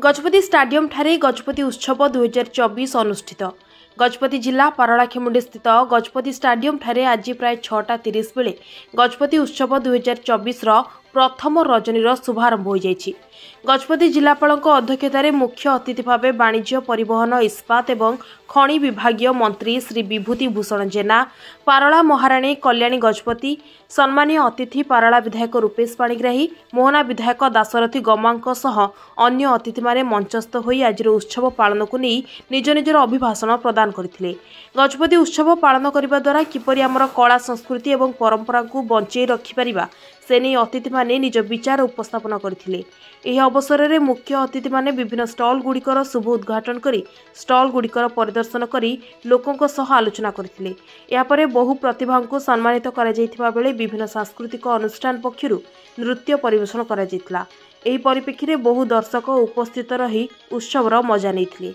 Gajapati stadium ठारे गजपति उत्सव 2024 अनुष्ठित। गजपति जिला पारलाखेमुंडी स्थित गजपति स्टाडियम ठारे आज प्राय 6:30 बेले गजपति उत्सव 2024 प्रथम रजनीर शुभारंभ हो जाइछि। गजपति जिलापालक अध्यक्षतार मुख्य अतिथि भाव वाणिज्य परिवहन इस्पात एवं खनि विभागीय मंत्री श्री विभूति भूषण जेना, पारला महाराणी कल्याणी गजपति, सम्मानीय अतिथि पारला विधायक रूपेश पाणिग्राही, मोहना विधायक दाशरथी गमांक सह अन्य अतिथि माने मंचस्थ होई आज उत्सव पालन को नहीं निज निजर अभिभाषण प्रदान करथिले। गजपति उत्सव पालन करने द्वारा किपरि आमर कला संस्कृति एवं परंपरा को बंचई रखिपारिबा से नहीं अतिथि माने निज विचार उपस्थापन करथिले। एही अवसर में मुख्य अतिथि माने विभिन्न स्टल गुड़िकर शुभ उद्घाटन करी स्टल गुड़िकर परिदर्शन करी लोकों सह आलोचना करथिले। या परे बहु प्रतिभा को सम्मानित करा जायथिबा बेले विभिन्न सांस्कृतिक अनुष्ठान पक्षरु नृत्य परिवेषण करा जायतिला। एही परिप्रेक्षी रे बहु दर्शक उपस्थित रही उत्सवर मजा नेथिले।